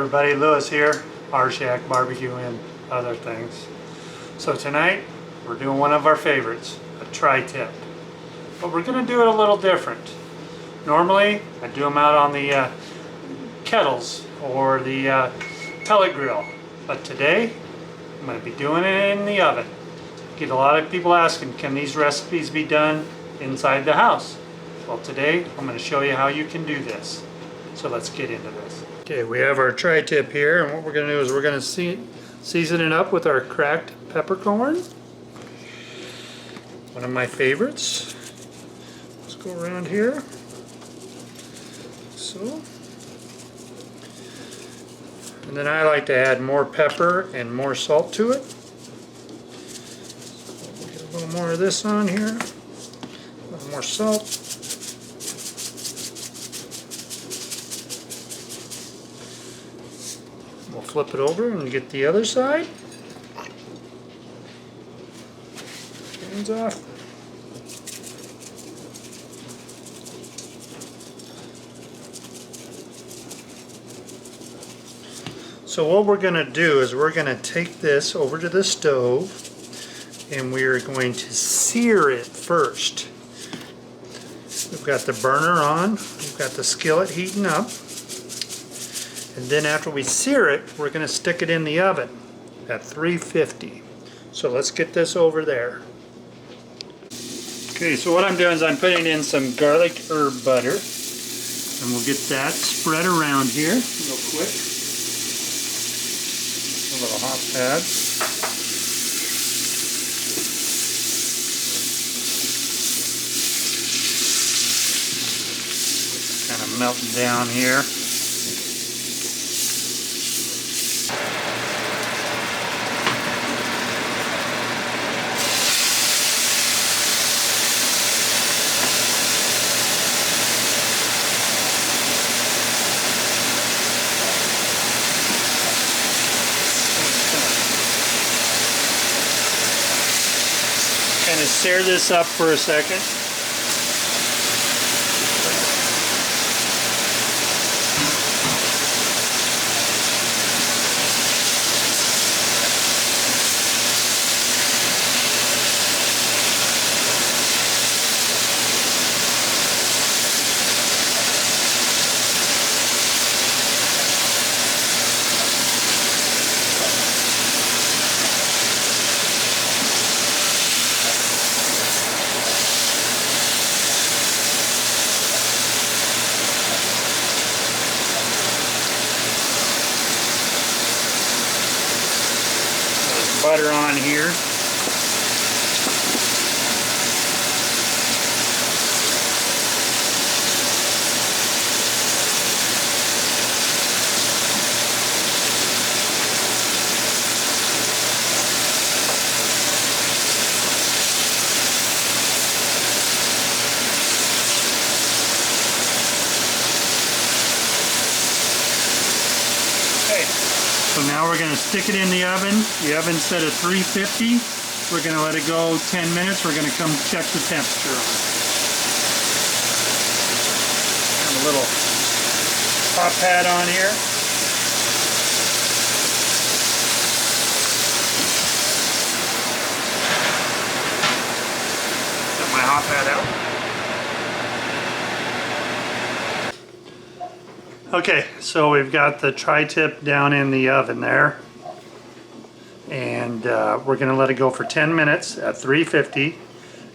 everybody, Lewis here, Rshackbbq and other things. So tonight we're doing one of our favorites, a tri-tip. But we're going to do it a little different. Normally I do them out on the kettles or the pellet grill. But today I'm going to be doing it in the oven. Get a lot of people asking, can these recipes be done inside the house? Well, today I'm going to show you how you can do this. So let's get into this. Okay, we have our tri-tip here, and what we're going to do is we're going to season it up with our cracked peppercorn. One of my favorites. Let's go around here. So. And then I like to add more pepper and more salt to it. So we'll get a little more of this on here. A little more salt. We'll flip it over and get the other side. Hands off. So what we're going to do is we're going to take this over to the stove and we're going to sear it first. We've got the burner on, we've got the skillet heating up. And then after we sear it, we're going to stick it in the oven at 350. So let's get this over there. Okay, so what I'm doing is I'm putting in some garlic herb butter. And we'll get that spread around here real quick. A little hot pad. Kind of melting down here. Kind of stir this up for a second. Butter on here. So now we're going to stick it in the oven. The oven set at 350. We're going to let it go 10 minutes. We're going to come check the temperature on it. Got a little hot pad on here. Got my hot pad out. Okay, so we've got the tri-tip down in the oven there, and we're going to let it go for 10 minutes at 350,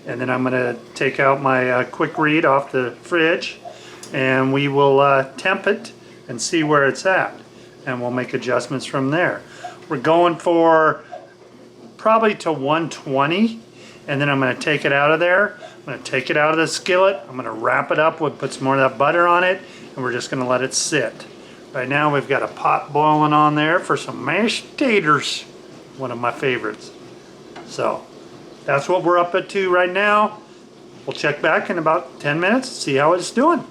and then I'm going to take out my quick read off the fridge, and we will temp it and see where it's at, and we'll make adjustments from there. We're going for probably to 120, and then I'm going to take it out of there. I'm going to take it out of the skillet. I'm going to wrap it up, put some more of that butter on it, and we're just going to let it sit. Right now we've got a pot boiling on there for some mashed taters, one of my favorites. So that's what we're up to right now. We'll check back in about 10 minutes, see how it's doing.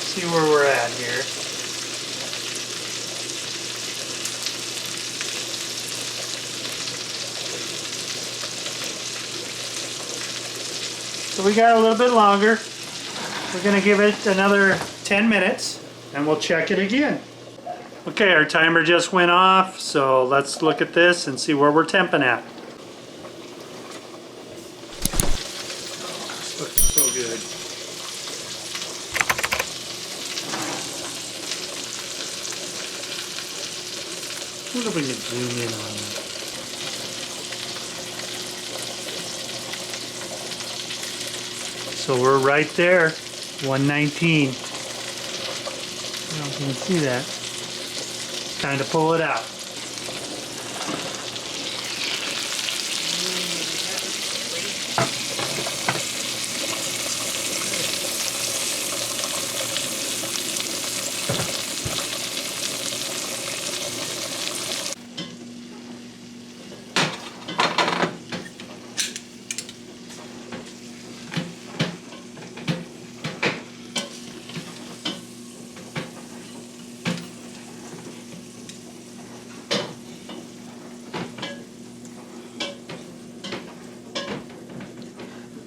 See where we're at here. So we got a little bit longer. We're gonna give it another 10 minutes and we'll check it again. Okay, our timer just went off, so let's look at this and see where we're temping at. It's looking so good. I wonder if we can zoom in on that. So we're right there, 119. I don't know if you can see that. Time to pull it out.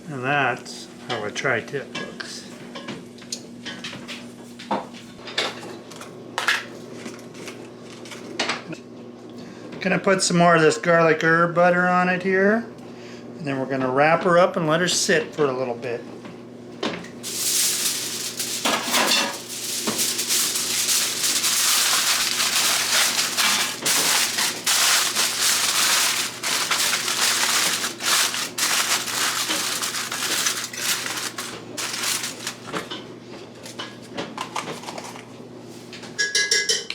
And that's how a tri-tip looks. Gonna put some more of this garlic herb butter on it here, and then we're gonna wrap her up and let her sit for a little bit.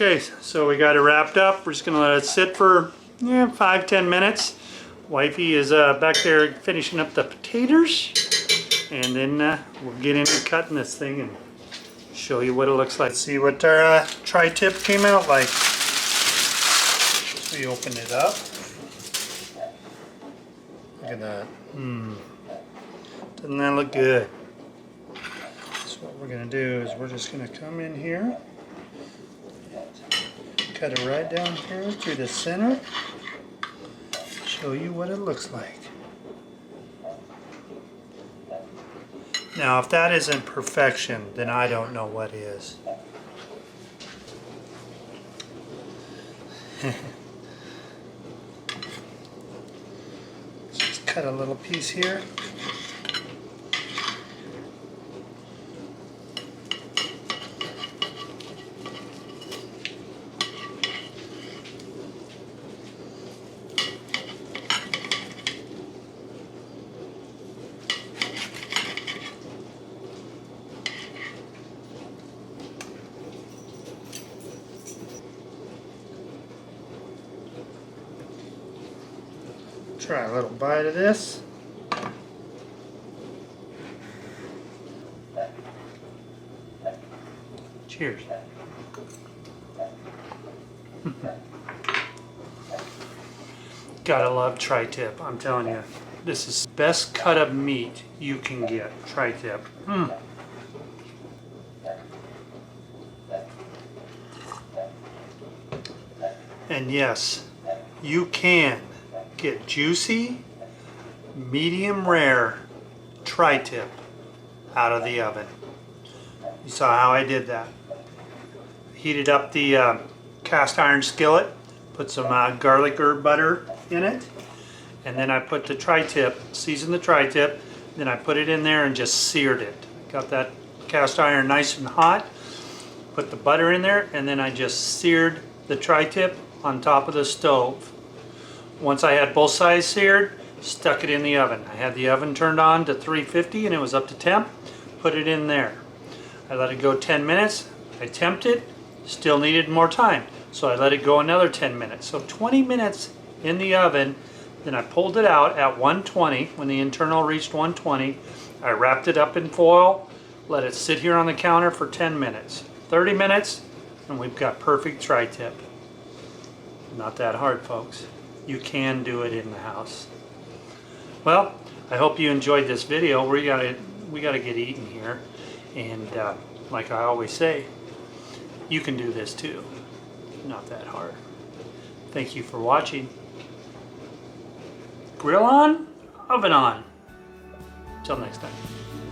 Okay, so we got it wrapped up. We're just gonna let it sit for 5-10 minutes. Wifey is back there finishing up the potatoes, and then we'll get into cutting this thing and show you what it looks like. See what our tri-tip came out like. So we open it up. Look at that. Doesn't that look good? So what we're gonna do is we're just gonna come in here. Cut it right down here through the center. Show you what it looks like. Now, if that isn't perfection, then I don't know what is. Just cut a little piece here. Try a little bite of this. Cheers. Gotta love tri-tip, I'm telling you. This is the best cut of meat you can get, tri-tip. And yes, you can get juicy, medium rare tri-tip out of the oven. You saw how I did that. Heated up the cast iron skillet, put some garlic herb butter in it, and then I put the tri-tip, seasoned the tri-tip, then I put it in there and just seared it. Got that cast iron nice and hot, put the butter in there, and then I just seared the tri-tip on top of the stove. Once I had both sides seared, stuck it in the oven. I had the oven turned on to 350 and it was up to temp. Put it in there. I let it go 10 minutes. I temped it, still needed more time. So I let it go another 10 minutes. So 20 minutes in the oven. Then I pulled it out at 120. When the internal reached 120, I wrapped it up in foil, let it sit here on the counter for 10 minutes. 30 minutes, and we've got perfect tri-tip. Not that hard, folks. You can do it in the house. Well, I hope you enjoyed this video. We gotta get eating here, and like I always say, you can do this too. Not that hard. Thank you for watching. Grill on, oven on. Till Till next time.